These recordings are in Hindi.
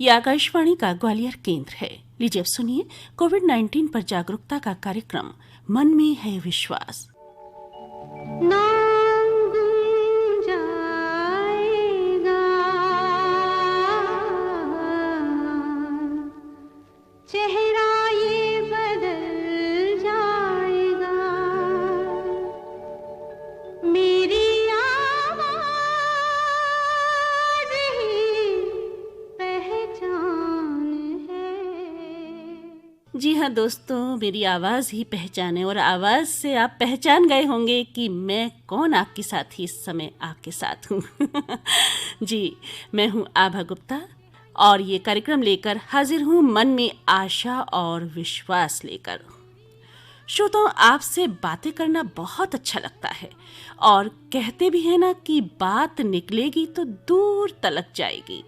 ये आकाशवाणी का ग्वालियर केंद्र है। लीजिए अब सुनिए कोविड-19 पर जागरूकता का कार्यक्रम मन में है विश्वास। चेहरा ये बदल जाएगा, मेरी आवाज ही पहचान है। जी हाँ दोस्तों, मेरी आवाज़ ही पहचान है और आवाज़ से आप पहचान गए होंगे कि मैं कौन आपके साथ ही इस समय आपके साथ हूँ। जी, मैं हूँ आभा गुप्ता और ये कार्यक्रम लेकर हाजिर हूँ मन में आशा और विश्वास लेकर। श्रोताओं, आपसे बातें करना बहुत अच्छा लगता है और कहते भी हैं ना कि बात निकलेगी तो दूर तलक जाएगी।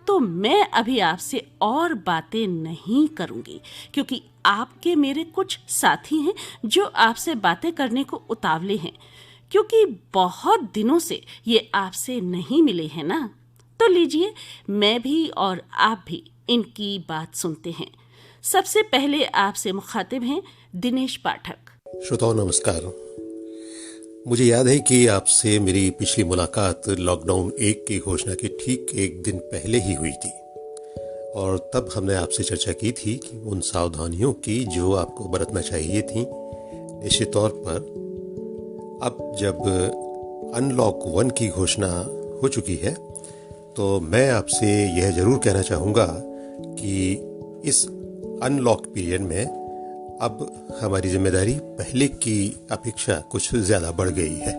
तो मैं अभी आपसे और बातें नहीं करूंगी क्योंकि आपके मेरे कुछ साथी हैं जो आपसे बातें करने को उतावले हैं, क्योंकि बहुत दिनों से ये आपसे नहीं मिले हैं ना। तो लीजिए, मैं भी और आप भी इनकी बात सुनते हैं। सबसे पहले आपसे मुखातिब हैं दिनेश पाठक। श्रोताओं नमस्कार। मुझे याद है कि आपसे मेरी पिछली मुलाकात लॉकडाउन 1 की घोषणा के ठीक एक दिन पहले ही हुई थी और तब हमने आपसे चर्चा की थी कि उन सावधानियों की जो आपको बरतना चाहिए थी। निश्चित तौर पर अब जब अनलॉक 1 की घोषणा हो चुकी है तो मैं आपसे यह जरूर कहना चाहूँगा कि इस अनलॉक पीरियड में अब हमारी जिम्मेदारी पहले की अपेक्षा कुछ ज़्यादा बढ़ गई है।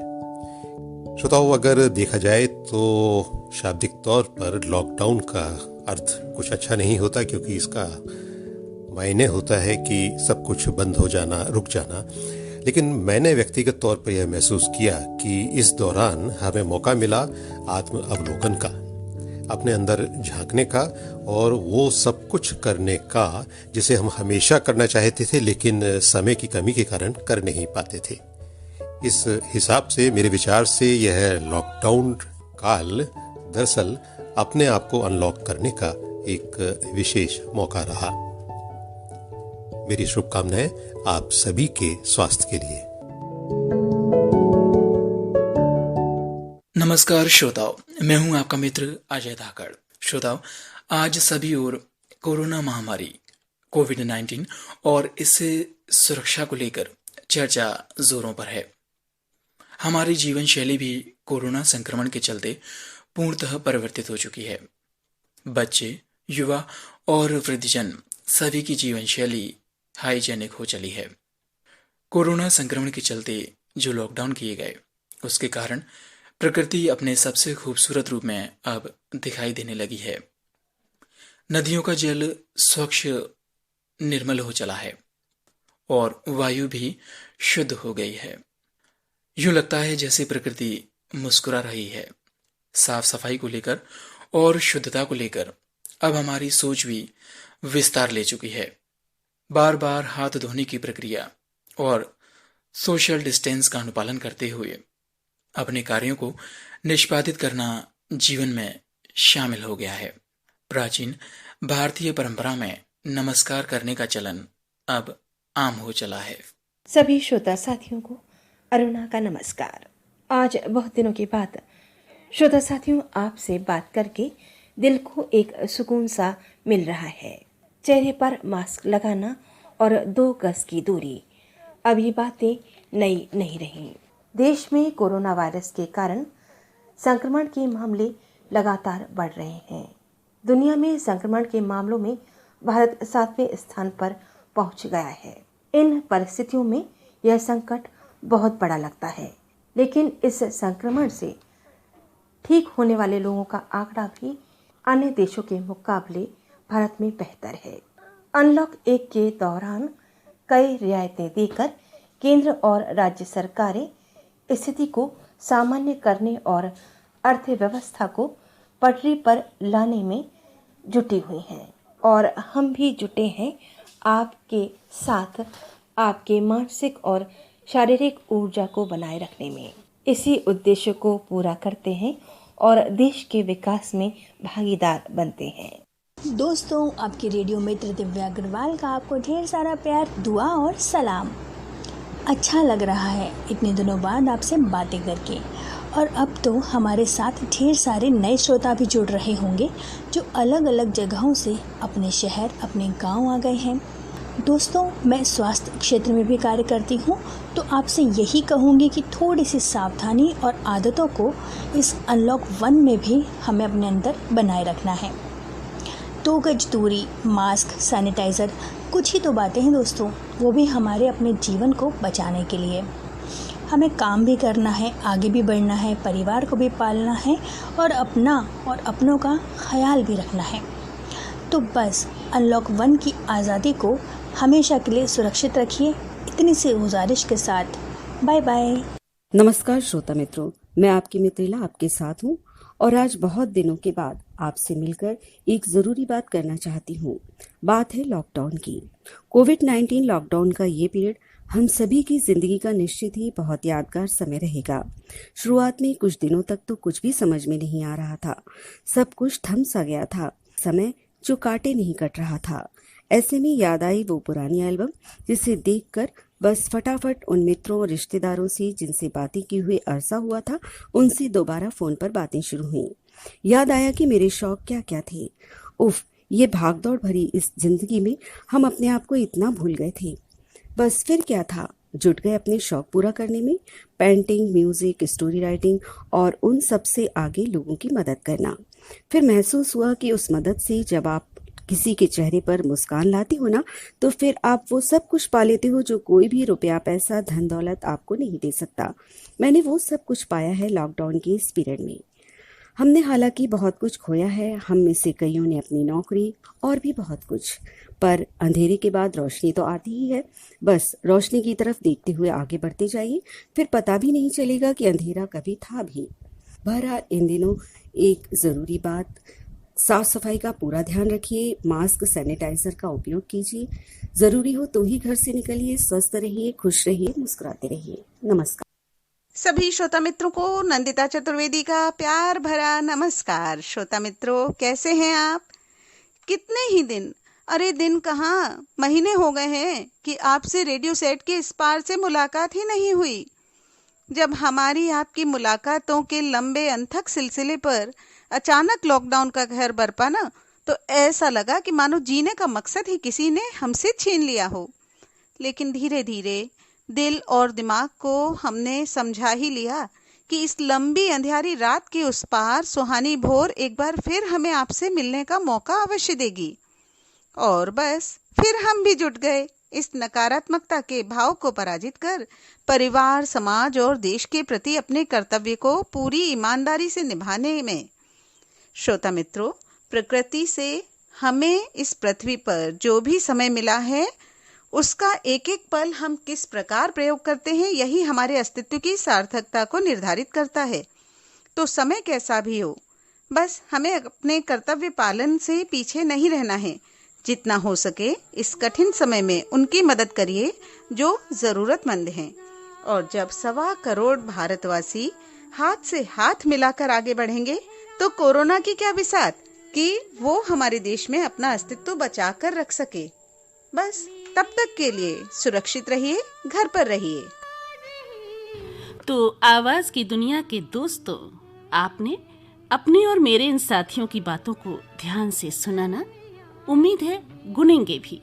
श्रोताओं, अगर देखा जाए तो शाब्दिक तौर पर लॉकडाउन का अर्थ कुछ अच्छा नहीं होता, क्योंकि इसका मायने होता है कि सब कुछ बंद हो जाना, रुक जाना। लेकिन मैंने व्यक्तिगत तौर पर यह महसूस किया कि इस दौरान हमें मौका मिला आत्म अवलोकन का, अपने अंदर झांकने का और वो सब कुछ करने का जिसे हम हमेशा करना चाहते थे लेकिन समय की कमी के कारण कर नहीं पाते थे। इस हिसाब से मेरे विचार से यह लॉकडाउन काल दरअसल अपने आप को अनलॉक करने का एक विशेष मौका रहा। मेरी शुभकामनाएं आप सभी के स्वास्थ्य के लिए। नमस्कार श्रोताओं, मैं हूं आपका मित्र अजय धाकड़। श्रोताओं, आज सभी ओर कोरोना महामारी कोविड-19 और इससे सुरक्षा को लेकर चर्चा जोरों पर है। हमारी जीवन शैली भी कोरोना संक्रमण के चलते पूर्णतः परिवर्तित हो चुकी है। बच्चे, युवा और वृद्धजन सभी की जीवन शैली हाइजेनिक हो चली है। कोरोना संक्रमण के चलते जो लॉकडाउन किए गए उसके कारण प्रकृति अपने सबसे खूबसूरत रूप में अब दिखाई देने लगी है। नदियों का जल स्वच्छ निर्मल हो चला है और वायु भी शुद्ध हो गई है। यूं लगता है जैसे प्रकृति मुस्कुरा रही है। साफ सफाई को लेकर और शुद्धता को लेकर अब हमारी सोच भी विस्तार ले चुकी है। बार बार हाथ धोने की प्रक्रिया और सोशल डिस्टेंस का अनुपालन करते हुए अपने कार्यों को निष्पादित करना जीवन में शामिल हो गया है। प्राचीन भारतीय परंपरा में नमस्कार करने का चलन अब आम हो चला है। सभी श्रोता साथियों को अरुणा का नमस्कार। आज बहुत दिनों के बाद श्रोता साथियों आपसे बात करके दिल को एक सुकून सा मिल रहा है। चेहरे पर मास्क लगाना और 2 गज की दूरी, अब ये बातें नई नहीं रही। देश में कोरोना वायरस के कारण संक्रमण के मामले लगातार बढ़ रहे हैं। दुनिया में संक्रमण के मामलों में भारत 7वें स्थान पर पहुंच गया है। इन परिस्थितियों में यह संकट बहुत बड़ा लगता है, लेकिन इस संक्रमण से ठीक होने वाले लोगों का आंकड़ा भी अन्य देशों के मुकाबले भारत में बेहतर है। अनलॉक 1 के दौरान कई रियायतें देकर केंद्र और राज्य सरकारें स्थिति को सामान्य करने और अर्थव्यवस्था को पटरी पर लाने में जुटी हुई हैं और हम भी जुटे हैं आपके साथ, आपके मानसिक और शारीरिक ऊर्जा को बनाए रखने में। इसी उद्देश्य को पूरा करते हैं और देश के विकास में भागीदार बनते हैं। दोस्तों, आपके रेडियो मित्र दिव्या अग्रवाल का आपको ढेर सारा प्यार, दुआ और सलाम। अच्छा लग रहा है इतने दिनों बाद आपसे बातें करके। और अब तो हमारे साथ ढेर सारे नए श्रोता भी जुड़ रहे होंगे जो अलग अलग जगहों से अपने शहर, अपने गांव आ गए हैं। दोस्तों, मैं स्वास्थ्य क्षेत्र में भी कार्य करती हूँ, तो आपसे यही कहूँगी कि थोड़ी सी सावधानी और आदतों को इस अनलॉक 1 में भी हमें अपने अंदर बनाए रखना है। 2 गज दूरी, मास्क, सैनिटाइज़र, कुछ ही तो बातें हैं दोस्तों, वो भी हमारे अपने जीवन को बचाने के लिए। हमें काम भी करना है, आगे भी बढ़ना है, परिवार को भी पालना है और अपना और अपनों का ख्याल भी रखना है। तो बस अनलॉक 1 की आज़ादी को हमेशा के लिए सुरक्षित रखिए। इतनी सी गुजारिश के साथ बाय बाय। नमस्कार श्रोता मित्रों, मैं आपकी मित्रिला आपके साथ हूँ और आज बहुत दिनों के बाद आपसे मिलकर एक ज़रूरी बात करना चाहती हूँ। बात है लॉकडाउन की। कोविड-19 लॉकडाउन का ये पीरियड हम सभी की जिंदगी का निश्चित ही बहुत यादगार समय रहेगा। शुरुआत में कुछ दिनों तक तो कुछ भी समझ में नहीं आ रहा था, सब कुछ थम सा गया था, समय जो काटे नहीं कट रहा था। ऐसे में याद आई वो पुरानी एल्बम जिसे देखकर बस फटाफट उन मित्रों और रिश्तेदारों से जिनसे बातें की हुए अरसा हुआ था, उनसे दोबारा फोन पर बातें शुरू हुई। याद आया कि मेरे शौक क्या क्या थे। उफ, ये भागदौड़ भरी इस जिंदगी में हम अपने आप को इतना भूल गए थे। बस फिर क्या था, जुट गए अपने शौक पूरा करने में, पेंटिंग, म्यूजिक, स्टोरी राइटिंग और उन सबसे आगे लोगों की मदद करना। फिर महसूस हुआ कि उस मदद से जब आप किसी के चेहरे पर मुस्कान लाती हो ना, तो फिर आप वो सब कुछ पा लेते हो जो कोई भी रुपया, पैसा, धन दौलत आपको नहीं दे सकता। मैंने वो सब कुछ पाया है लॉकडाउन के इस पीरियड में। हमने हालांकि बहुत कुछ खोया है, हम में से कईयों ने अपनी नौकरी और भी बहुत कुछ, पर अंधेरे के बाद रोशनी तो आती ही है। बस रोशनी की तरफ देखते हुए आगे बढ़ते जाइए, फिर पता भी नहीं चलेगा कि अंधेरा कभी था भी। बहरहाल इन दिनों एक ज़रूरी बात, साफ सफाई का पूरा ध्यान रखिए, मास्क, सैनिटाइजर का उपयोग कीजिए, जरूरी हो तो ही घर से निकलिए। स्वस्थ रहिए, खुश रहिए, मुस्कुराते रहिए। नमस्कार। सभी श्रोता मित्रों को नंदिता चतुर्वेदी का प्यार भरा नमस्कार। श्रोता मित्रों, कैसे हैं आप? कितने ही दिन, अरे दिन कहाँ, महीने हो गए हैं कि आपसे रेडियो सेट के इस पार से मुलाकात ही नहीं हुई। जब हमारी आपकी मुलाकातों के लंबे अनथक सिलसिले पर अचानक लॉकडाउन का कहर बरपा ना, तो ऐसा लगा कि मानो जीने का मकसद ही किसी ने हमसे छीन लिया हो। लेकिन धीरे धीरे दिल और दिमाग को हमने समझा ही लिया कि इस लंबी अंधियारी रात के उस पार सुहानी भोर एक बार फिर हमें आपसे मिलने का मौका अवश्य देगी। और बस फिर हम भी जुट गए इस नकारात्मकता के भाव को पराजित कर परिवार, समाज और देश के प्रति अपने कर्तव्य को पूरी ईमानदारी से निभाने में। श्रोता मित्रों, प्रकृति से हमें इस पृथ्वी पर जो भी समय मिला है, उसका एक एक पल हम किस प्रकार प्रयोग करते हैं, यही हमारे अस्तित्व की सार्थकता को निर्धारित करता है। तो समय कैसा भी हो, बस हमें अपने कर्तव्य पालन से पीछे नहीं रहना है। जितना हो सके इस कठिन समय में उनकी मदद करिए जो जरूरतमंद हैं। और जब 1.25 करोड़ भारतवासी हाथ से हाथ मिलाकर आगे बढ़ेंगे, तो कोरोना की क्या बिसात कि वो हमारे देश में अपना अस्तित्व बचा कर रख सके। बस तब तक के लिए सुरक्षित रहिए, घर पर रहिए। तो आवाज की दुनिया के दोस्तों, आपने अपने और मेरे इन साथियों की बातों को ध्यान से सुना ना? उम्मीद है गुनेंगे भी।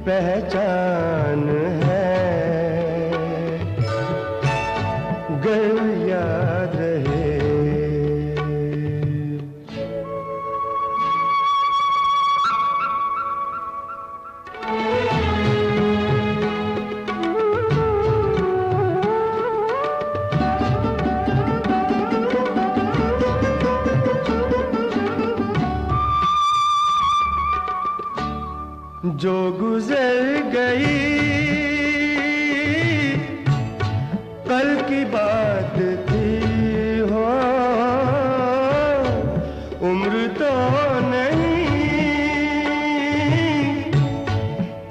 पहचान है, गर याद रहे। जो गुजर गई कल की बात थी, हो उम्र तो नहीं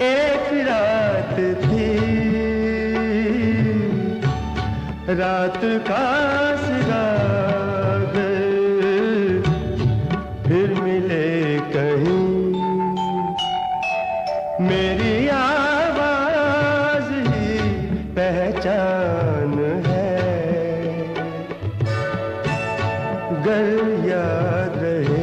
एक रात थी, रात का सिराग फिर मिले कहीं, मेरी आवाज ही पहचान है, गर याद रहे।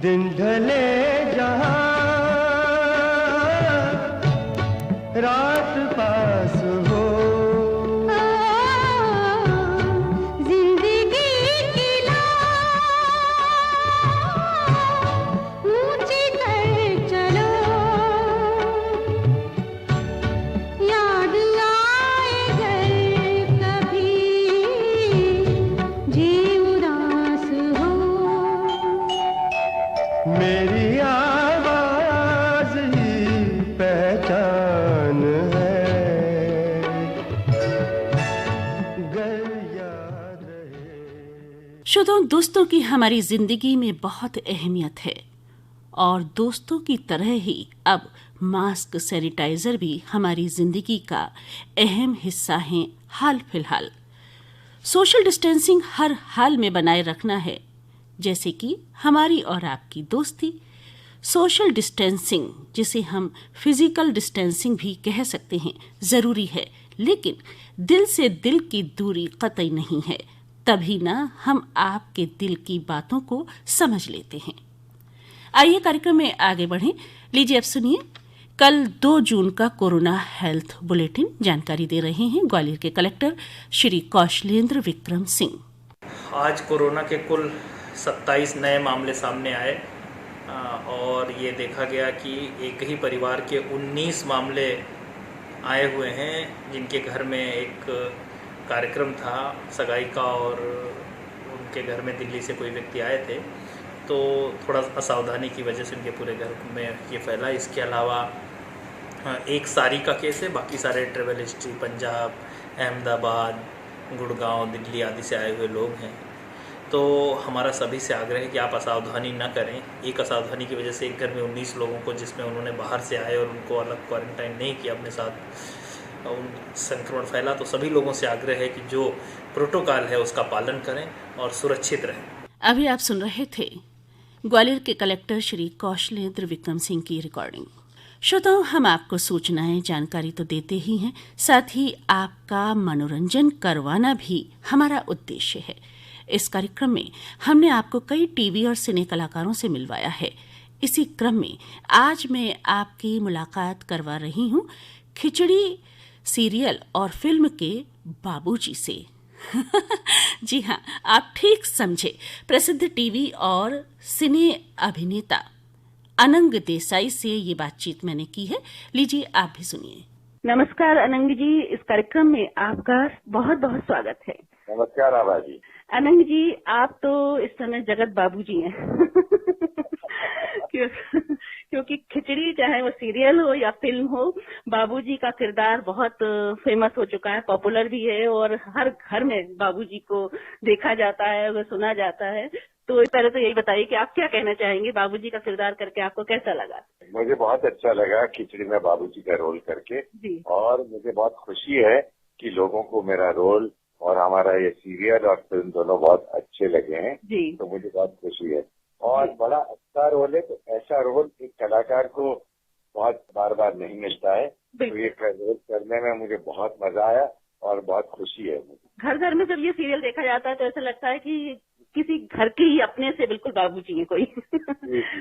दिन ढले जहां रात पास हो, जिंदगी की ऊंची कर चलो, याद आए घर कभी जी उदास हो, मेरी आवाज ही पहचान है, गर याद रहे। श्रोताओं, दोस्तों की हमारी जिंदगी में बहुत अहमियत है और दोस्तों की तरह ही अब मास्क, सैनिटाइजर भी हमारी जिंदगी का अहम हिस्सा हैं। हाल फिलहाल सोशल डिस्टेंसिंग हर हाल में बनाए रखना है, जैसे कि हमारी और आपकी दोस्ती। सोशल डिस्टेंसिंग, जिसे हम फिजिकल डिस्टेंसिंग भी कह सकते हैं, ज़रूरी है, लेकिन दिल से दिल की दूरी कतई नहीं है। तभी ना हम आपके दिल की बातों को समझ लेते हैं। आइए कार्यक्रम में आगे बढ़ें। लीजिए अब सुनिए, कल 2 जून का कोरोना हेल्थ बुलेटिन जानकारी दे रहे हैं ग्वालियर के कलेक्टर श्री कौशलेंद्र विक्रम सिंह। आज कोरोना के कुल 27 नए मामले सामने आए और ये देखा गया कि एक ही परिवार के 19 मामले आए हुए हैं, जिनके घर में एक कार्यक्रम था सगाई का और उनके घर में दिल्ली से कोई व्यक्ति आए थे, तो थोड़ा असावधानी की वजह से उनके पूरे घर में ये फैला। इसके अलावा एक सारी का केस है, बाकी सारे ट्रेवल हिस्ट्री पंजाब, अहमदाबाद, गुड़गांव, दिल्ली आदि से आए हुए लोग हैं। तो हमारा सभी से आग्रह है कि आप असावधानी न करें। एक असावधानी की वजह से एक घर में 19 लोगों को, जिसमें उन्होंने बाहर से आए और उनको अलग क्वारंटाइन नहीं किया, अपने साथ संक्रमण फैला। तो सभी लोगों से आग्रह है कि जो प्रोटोकॉल है उसका पालन करें और सुरक्षित रहें। अभी आप सुन रहे थे ग्वालियर के कलेक्टर श्री कौशलेंद्र विक्रम सिंह की रिकॉर्डिंग। श्रोताओं, हम आपको सूचनाएं, जानकारी तो देते ही हैं, साथ ही आपका मनोरंजन करवाना भी हमारा उद्देश्य है। इस कार्यक्रम में हमने आपको कई टीवी और सिने कलाकारों से मिलवाया है। इसी क्रम में आज मैं आपकी मुलाकात करवा रही हूँ खिचड़ी सीरियल और फिल्म के बाबूजी से। जी हाँ, आप ठीक समझे, प्रसिद्ध टीवी और सिने अभिनेता अनंग देसाई से ये बातचीत मैंने की है। लीजिए आप भी सुनिए। नमस्कार अनंग जी, इस कार्यक्रम में आपका बहुत बहुत स्वागत है। नमस्कार आभा जी। अनंग जी, आप तो इस समय जगत बाबूजी हैं। क्योंकि खिचड़ी चाहे वो सीरियल हो या फिल्म हो, बाबूजी का किरदार बहुत फेमस हो चुका है, पॉपुलर भी है और हर घर में बाबूजी को देखा जाता है, वो सुना जाता है। तो इस तरह से यही बताइए कि आप क्या कहना चाहेंगे, बाबूजी का किरदार करके आपको कैसा लगा? मुझे बहुत अच्छा लगा खिचड़ी में बाबूजी का रोल करके जी। और मुझे बहुत खुशी है कि लोगों को मेरा रोल और हमारा ये सीरियल और फिल्म दोनों बहुत अच्छे लगे हैं जी। तो मुझे बहुत खुशी है और बड़ा अच्छा रोल है। तो ऐसा रोल एक कलाकार को बहुत बार बार नहीं मिलता है, तो ये रोल करने में मुझे बहुत मजा आया और बहुत खुशी है मुझे। घर घर में जब ये सीरियल देखा जाता है तो ऐसा लगता है कि किसी घर के ही अपने से बिल्कुल बाबूजी हैं कोई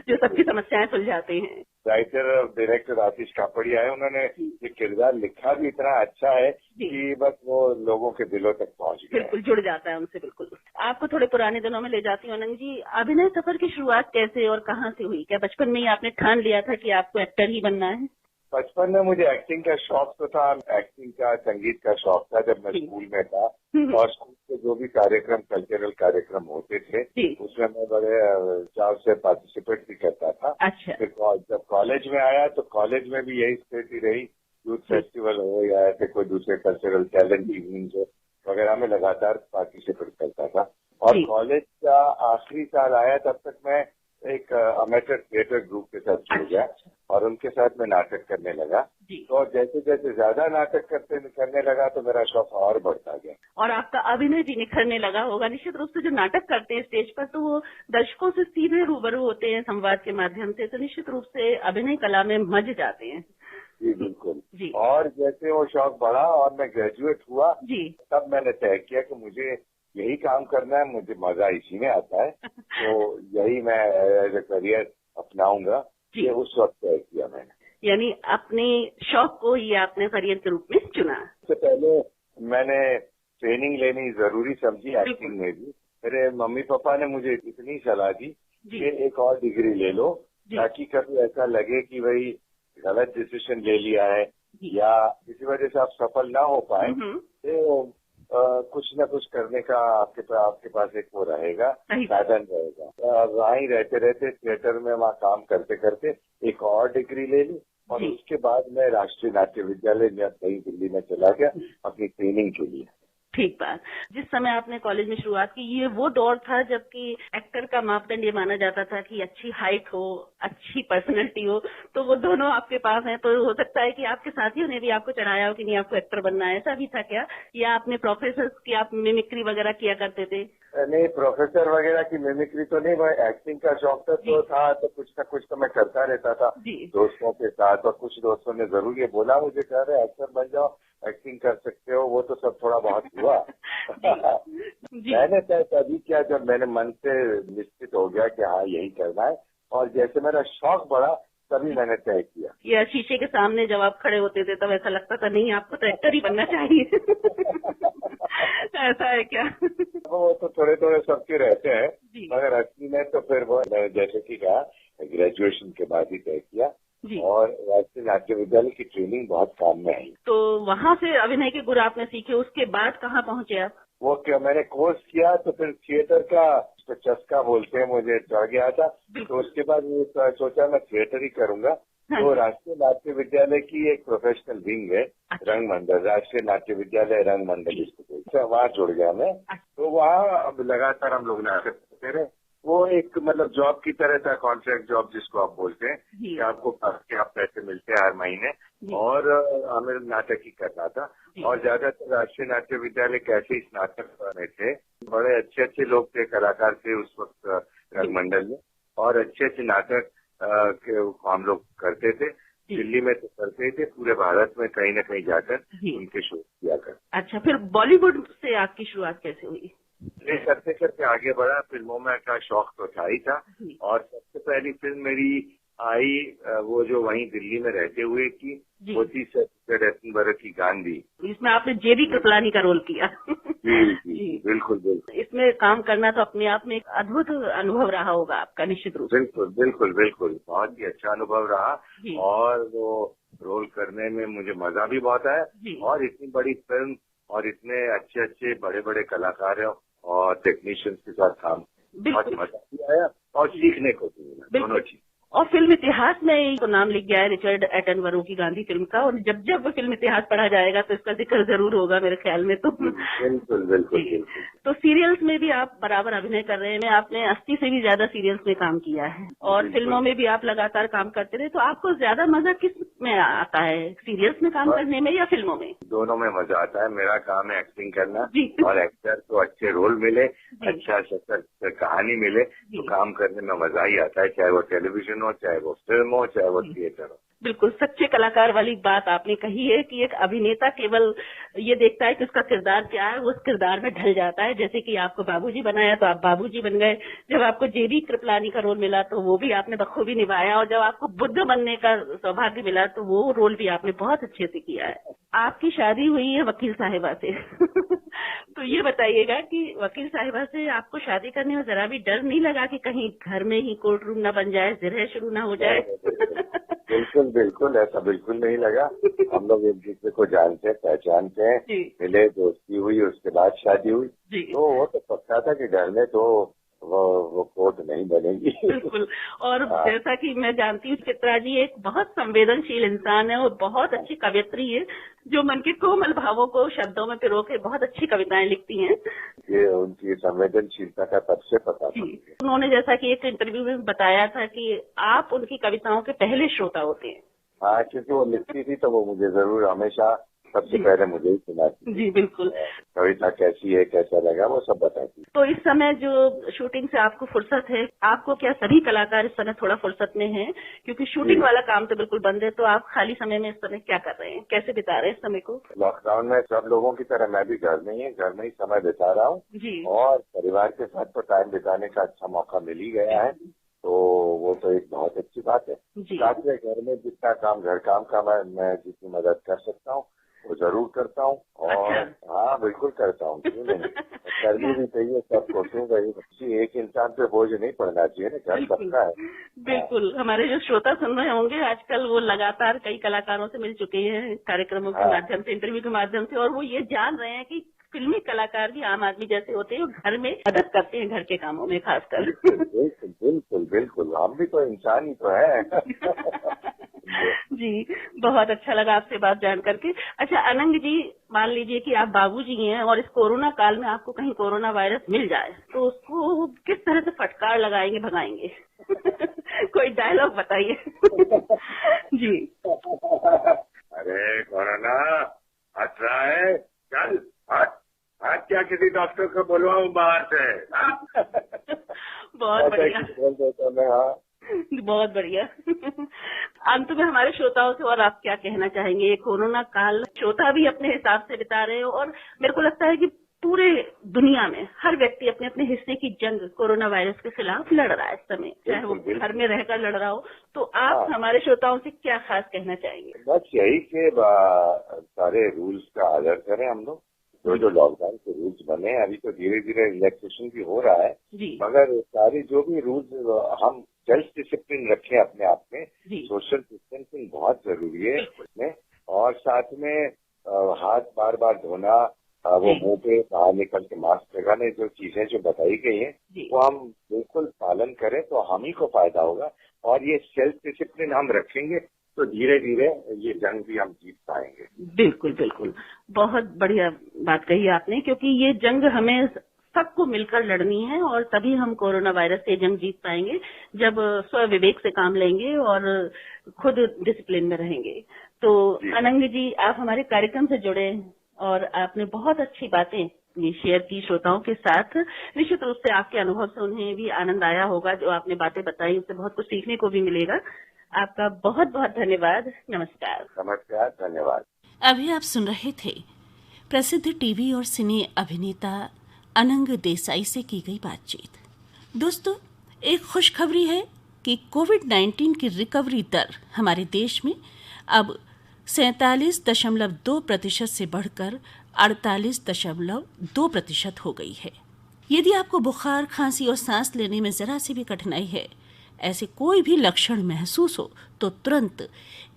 जो सबकी समस्याएं सुलझाते हैं। राइटर और डायरेक्टर आतिश कापड़िया है, उन्होंने ये किरदार लिखा भी इतना अच्छा है कि बस वो लोगों के दिलों तक पहुंच गया, बिल्कुल जुड़ जाता है उनसे। बिल्कुल। आपको थोड़े पुराने दिनों में ले जाती हूँ अनंत जी, अभिनय सफर की शुरुआत कैसे और कहाँ से हुई? क्या बचपन में ही आपने ठान लिया था कि आपको एक्टर ही बनना है? बचपन में मुझे एक्टिंग का शौक तो था, एक्टिंग का संगीत का शौक था जब मैं स्कूल में था और स्कूल के जो भी कार्यक्रम कल्चरल कार्यक्रम होते थे उसमें मैं बड़े चाव से पार्टिसिपेट भी करता था। अच्छा। फिर जब कॉलेज में आया तो कॉलेज में भी यही स्थिति रही, यूथ फेस्टिवल हो या ऐसे कोई दूसरे कल्चरल टैलेंट इवनिंग वगैरह में लगातार पार्टिसिपेट करता था। और कॉलेज का आखिरी साल आया तब तक मैं एक अमेचर थिएटर ग्रुप के साथ जुड़ गया और उनके साथ मैं नाटक करने लगा। तो जैसे जैसे ज्यादा नाटक करने लगा तो मेरा शौक और बढ़ता गया और आपका अभिनय भी निखरने लगा होगा। निश्चित रूप से जो नाटक करते हैं स्टेज पर तो वो दर्शकों से सीधे रूबरू होते हैं संवाद के माध्यम से, तो निश्चित रूप से अभिनय कला में मज जाते हैं। जी बिल्कुल जी। और जैसे वो शौक बढ़ा और मैं ग्रेजुएट हुआ जी, तब मैंने तय किया कि मुझे यही काम करना है, मुझे मजा इसी में आता है तो यही मैं एज ए करियर अपनाऊंगा। ये उस वक्त तय किया मैंने, यानी अपने शौक को ये आपने करियर के रूप में चुना। सबसे पहले मैंने ट्रेनिंग लेनी जरूरी समझी एक्टिंग में भी। मेरे मम्मी पापा ने मुझे इतनी सलाह दी कि एक और डिग्री ले लो ताकि कभी ऐसा लगे कि भाई गलत डिसीजन ले लिया है या किसी वजह से आप सफल ना हो पाए तो कुछ न कुछ करने का आपके पास एक वो रहेगा, साधन रहेगा। वहीं रहते रहते थिएटर में वहाँ काम करते करते एक और डिग्री ले ली और उसके बाद मैं राष्ट्रीय नाट्य विद्यालय नई दिल्ली में चला गया अपनी ट्रेनिंग के लिए। ठीक बात। जिस समय आपने कॉलेज में शुरुआत की ये वो दौर था जबकि एक्टर का मापदंड ये माना जाता था कि अच्छी हाइट हो, अच्छी पर्सनैलिटी हो, तो वो दोनों आपके पास हैं। तो हो सकता है कि आपके साथियों ने भी आपको चढ़ाया हो कि नहीं आपको एक्टर बनना है, ऐसा भी था क्या? या आपने प्रोफेसर की आप मिमिक्री वगैरह किया करते थे? नहीं, प्रोफेसर वगैरह की मिमिक्री तो नहीं, मैं एक्टिंग का शौक तो था तो कुछ न कुछ तो मैं करता रहता था दोस्तों के साथ। और कुछ दोस्तों ने जरूर ये बोला मुझे, कह रहे एक्टर बन जाओ, एक्टिंग कर सकते हो, वो तो सब थोड़ा बहुत हुआ। मैंने तय तभी किया जब मैंने मन से निश्चित हो गया कि हाँ यही करना है और जैसे मेरा शौक बढ़ा तभी मैंने तय किया। या शीशे के सामने जब आप खड़े होते थे तब ऐसा लगता था नहीं आपको तो एक्टर ही बनना चाहिए ऐसा है क्या? वो तो थोड़े थोड़े सबके रहते हैं मगर असली में तो फिर वो जैसे कि कहा ग्रेजुएशन के बाद ही तय किया और राष्ट्रीय नाट्य विद्यालय की ट्रेनिंग बहुत काम में आई। तो वहाँ से अभिनय के गुण आपने सीखे, उसके बाद कहाँ पहुँचे आप? वो क्या मैंने कोर्स किया तो फिर थिएटर का चस्का बोलते हैं मुझे चढ़ गया था तो उसके बाद सोचा मैं थिएटर ही करूंगा। तो राष्ट्रीय नाट्य विद्यालय की एक प्रोफेशनल विंग है रंग मंडल, राष्ट्रीय नाट्य विद्यालय रंग मंडल इसको बोलते, वहाँ जुड़ गया मैं। तो वहाँ अब लगातार हम लोग नाटक करते रहे। वो एक मतलब जॉब की तरह था, कॉन्ट्रैक्ट जॉब जिसको आप बोलते हैं कि आपको आप पैसे मिलते हैं हर महीने और हमें नाटक ही करना था। और ज्यादातर राष्ट्रीय नाट्य विद्यालय के ऐसे ही स्नातक में थे, बड़े अच्छे अच्छे लोग थे, कलाकार थे उस वक्त रंग मंडल में और अच्छे अच्छे नाटक हम लोग करते थे। दिल्ली में तो करते थे, पूरे भारत में कहीं न कहीं जाकर उनके शो किया कर। अच्छा, फिर बॉलीवुड से आपकी शुरुआत कैसे हुई? ये करते करते आगे बढ़ा, फिल्मों में का शौक तो था ही था और सबसे पहली फिल्म मेरी आई वो जो वहीं दिल्ली में रहते हुए की, वो थी रत्न की गांधी। इसमें आपने जेबी कृपलानी का रोल किया। जी बिल्कुल बिल्कुल। इसमें काम करना तो अपने आप में एक अद्भुत अनुभव रहा होगा आपका निश्चित रूप से। बिल्कुल बिल्कुल बिल्कुल, बहुत ही अच्छा अनुभव रहा और वो रोल करने में मुझे मजा भी बहुत आया और इतनी बड़ी फिल्म और इतने अच्छे अच्छे बड़े बड़े कलाकार और टेक्नीशियंस के साथ काम बहुत मजा भी आया और सीखने को भी मिला, दोनों चीज। और फिल्म इतिहास में एक नाम लिख गया है रिचर्ड एटनबरो की गांधी फिल्म का, और जब जब फिल्म इतिहास पढ़ा जाएगा तो इसका जिक्र जरूर होगा मेरे ख्याल में। तो बिल्कुल बिल्कुल जी। बिल्कुल। तो सीरियल्स में भी आप बराबर अभिनय कर रहे हैं। आपने 80 से भी ज्यादा सीरियल्स में काम किया है और बिल्कुल। फिल्मों में भी आप लगातार काम करते रहे। तो आपको ज्यादा मजा किस में आता है, सीरियल्स में काम करने में या फिल्मों में? दोनों में मजा आता है। मेरा काम है एक्टिंग करना, जी। और एक्टर को अच्छे रोल मिले, अच्छा सशक्त कहानी मिले तो काम करने में मजा ही आता है, चाहे वो टेलीविजन हो, चाहे वो फिल्म हो, चाहे वो थिएटर हो। बिल्कुल सच्चे कलाकार वाली बात आपने कही है कि एक अभिनेता केवल ये देखता है कि उसका किरदार क्या है, वो उस किरदार में ढल जाता है। जैसे कि आपको बाबूजी बनाया तो आप बाबूजी बन गए, जब आपको जेबी कृपलानी का रोल मिला तो वो भी आपने बखूबी निभाया, और जब आपको बुद्ध बनने का सौभाग्य मिला तो वो रोल भी आपने बहुत अच्छे से किया है। आपकी शादी हुई है वकील साहिबा से तो ये बताइएगा कि वकील साहिबा से आपको शादी करने में जरा भी डर नहीं लगा कि कहीं घर में ही कोर्ट रूम ना बन जाए, जिरह शुरू ना हो जाए? बिल्कुल बिल्कुल, ऐसा बिल्कुल नहीं लगा। हम लोग एक दूसरे को जानते हैं, पहचानते हैं, मिले, दोस्ती हुई, उसके बाद शादी हुई। तो वो तो पक्का था कि डर में तो वो कोर्ट नहीं बनेगी। बिल्कुल। और जैसा कि मैं जानती हूँ चित्रा जी एक बहुत संवेदनशील इंसान है और बहुत अच्छी कवयित्री है, जो मन के कोमल भावों को शब्दों में पिरो के बहुत अच्छी कविताएं लिखती हैं। ये उनकी संवेदनशीलता का तब से पता था। उन्होंने जैसा कि एक इंटरव्यू में बताया था कि आप उनकी कविताओं के पहले श्रोता होते हैं। हाँ, क्योंकि वो लिखती थी तो वो मुझे जरूर हमेशा सबसे पहले मुझे ही सुनाती। जी बिल्कुल। कविता कैसी है, कैसा लगा, वो सब बताती। तो इस समय जो शूटिंग से आपको फुर्सत है, आपको क्या सभी कलाकार इस समय थोड़ा फुर्सत में हैं? क्योंकि शूटिंग वाला काम तो बिल्कुल बंद है, तो आप खाली समय में इस समय क्या कर रहे हैं, कैसे बिता रहे हैं इस समय को? लॉकडाउन में सब लोगों की तरह मैं भी घर में ही समय बिता रहा हूँ जी। और परिवार के साथ तो टाइम बिताने का अच्छा मौका मिल ही गया है, तो वो तो एक बहुत अच्छी बात है। साथ में घर में जितना काम, घर काम का मैं जितनी मदद कर सकता हूँ वो जरूर करता हूँ। और हाँ बिल्कुल करता हूँ, क्यों नहीं, करनी भी चाहिए सबको। क्यों भाई, एक इंसान पे बोझ नहीं पड़ना चाहिए ना, घर सबका है। बिल्कुल। हमारे जो श्रोता सुन रहे होंगे आजकल वो लगातार कई कलाकारों से मिल चुके हैं कार्यक्रमों के माध्यम से, इंटरव्यू के माध्यम से, और वो ये जान रहे हैं कि फिल्मी कलाकार भी आम आदमी जैसे होते हैं, घर में मदद करते हैं घर के कामों में खासकर। बिल्कुल बिल्कुल बिल्कुल, हम भी तो इंसान ही तो है। जी, बहुत अच्छा लगा आपसे बात जान करके। अच्छा अनंग जी, मान लीजिए कि आप बाबूजी हैं और इस कोरोना काल में आपको कहीं कोरोना वायरस मिल जाए तो उसको किस तरह से फटकार लगाएंगे, भगाएंगे? कोई डायलॉग बताइए। जी। अरे कोरोना हट रहा है, चल आज क्या किसी डॉक्टर को बुलवाऊं बाहर से? बहुत बढ़िया, बोल देता मैं। हाँ बहुत बढ़िया। अंत में हमारे श्रोताओं से और आप क्या कहना चाहेंगे? ये कोरोना काल श्रोता भी अपने हिसाब से बिता रहे हो, और मेरे को लगता है कि पूरे दुनिया में हर व्यक्ति अपने अपने हिस्से की जंग कोरोना वायरस के खिलाफ लड़ रहा है इस समय, चाहे वो घर में रहकर लड़ रहा हो। तो आप हमारे श्रोताओं से क्या खास कहना चाहेंगे? बस यही कि सारे रूल्स का आदर करें हम लोग। जो लॉकडाउन के रूल्स बने, अभी तो धीरे धीरे रिलैक्सेशन भी हो रहा है, मगर सारी जो भी रूल्स हम सेल्फ डिसिप्लिन रखें अपने आप में। सोशल डिस्टेंसिंग बहुत जरूरी है इसमें, और साथ में हाथ बार बार धोना, वो मुंह पे बाहर निकल के मास्क लगाने, जो चीजें जो बताई गई हैं वो हम बिल्कुल पालन करें तो हम ही को फायदा होगा। और ये सेल्फ डिसिप्लिन हम रखेंगे तो धीरे धीरे ये जंग भी हम जीत पाएंगे। बिल्कुल बिल्कुल, बहुत बढ़िया बात कही आपने, क्योंकि ये जंग हमें सबको मिलकर लड़नी है और तभी हम कोरोना वायरस से जंग जीत पाएंगे, जब स्व विवेक से काम लेंगे और खुद डिसिप्लिन में रहेंगे। तो अनंग जी, आप हमारे कार्यक्रम से जुड़े और आपने बहुत अच्छी बातें शेयर की श्रोताओं के साथ। निश्चित रूप से आपके अनुभव से उन्हें भी आनंद आया होगा, जो आपने बातें बताई उससे बहुत कुछ सीखने को भी मिलेगा। आपका बहुत बहुत धन्यवाद। नमस्कार। नमस्कार, धन्यवाद। अभी आप सुन रहे थे प्रसिद्ध टीवी और सिने अभिनेता अनंग देसाई से की गई बातचीत। दोस्तों, एक खुशखबरी है कि कोविड-19 की रिकवरी दर हमारे देश में अब 47.2% से बढ़कर 48.2% हो गई है। यदि आपको बुखार, खांसी और सांस लेने में जरा सी भी कठिनाई है, ऐसे कोई भी लक्षण महसूस हो तो तुरंत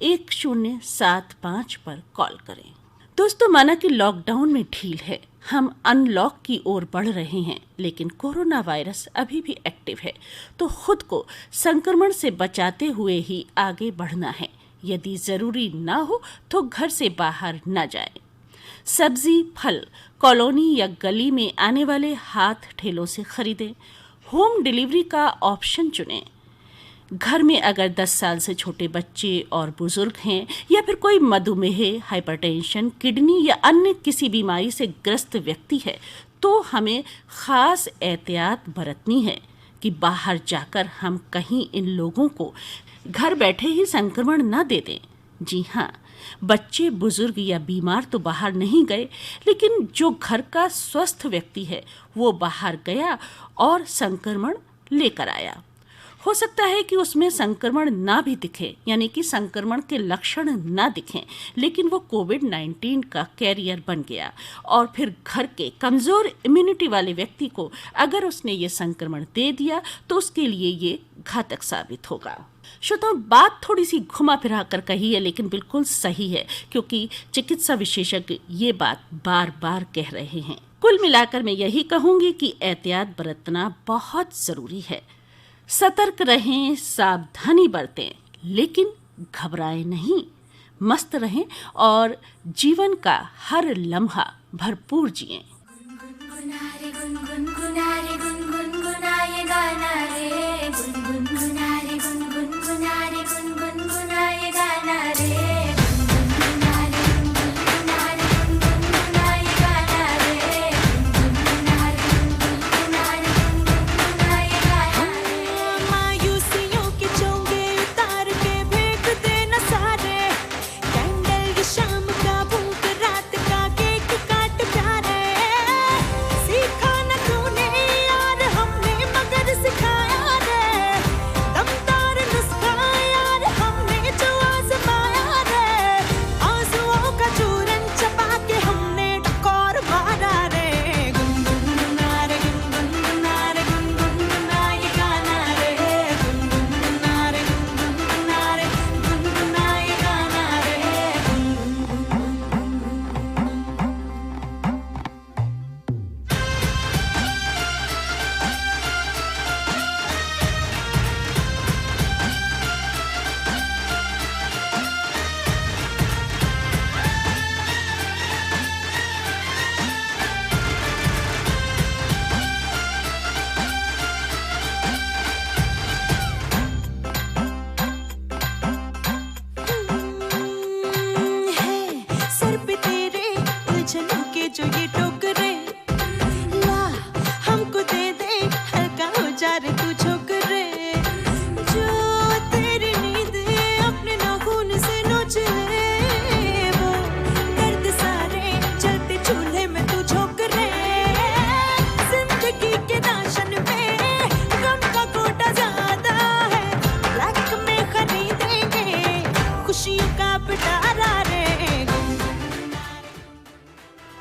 1075 पर कॉल करें। दोस्तों, माना कि लॉकडाउन में ढील है, हम अनलॉक की ओर बढ़ रहे हैं, लेकिन कोरोना वायरस अभी भी एक्टिव है, तो खुद को संक्रमण से बचाते हुए ही आगे बढ़ना है। यदि जरूरी ना हो तो घर से बाहर न जाएं। सब्जी फल कॉलोनी या गली में आने वाले हाथ ठेलों से खरीदें। होम डिलीवरी का ऑप्शन चुनें। घर में अगर 10 साल से छोटे बच्चे और बुजुर्ग हैं या फिर कोई मधुमेह, हाइपरटेंशन, किडनी या अन्य किसी बीमारी से ग्रस्त व्यक्ति है, तो हमें खास एहतियात बरतनी है कि बाहर जाकर हम कहीं इन लोगों को घर बैठे ही संक्रमण न दे दें। जी हाँ, बच्चे, बुजुर्ग या बीमार तो बाहर नहीं गए, लेकिन जो घर का स्वस्थ व्यक्ति है वो बाहर गया और संक्रमण लेकर आया। हो सकता है कि उसमें संक्रमण ना भी दिखे, यानी कि संक्रमण के लक्षण ना दिखें, लेकिन वो कोविड-19 का कैरियर बन गया और फिर घर के कमजोर इम्यूनिटी वाले व्यक्ति को अगर उसने ये संक्रमण दे दिया तो उसके लिए ये घातक साबित होगा। श्रोताओं, बात थोड़ी सी घुमा फिरा कर कही है, लेकिन बिल्कुल सही है, क्योंकि चिकित्सा विशेषज्ञ ये बात बार बार कह रहे हैं। कुल मिलाकर मैं यही कहूंगी कि एहतियात बरतना बहुत जरूरी है। सतर्क रहें, सावधानी बरतें, लेकिन घबराएं नहीं, मस्त रहें और जीवन का हर लम्हा भरपूर जिएं।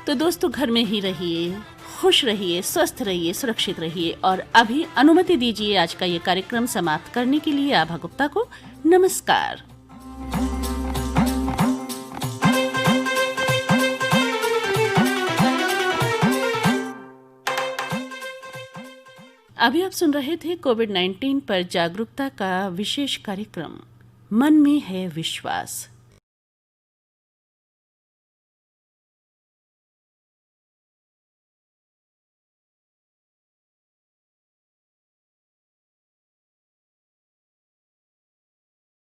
तो दोस्तों, घर में ही रहिए, खुश रहिए, स्वस्थ रहिए, सुरक्षित रहिए। और अभी अनुमति दीजिए आज का ये कार्यक्रम समाप्त करने के लिए आभा गुप्ता को नमस्कार। अभी आप सुन रहे थे कोविड-19 पर जागरूकता का विशेष कार्यक्रम मन में है विश्वास।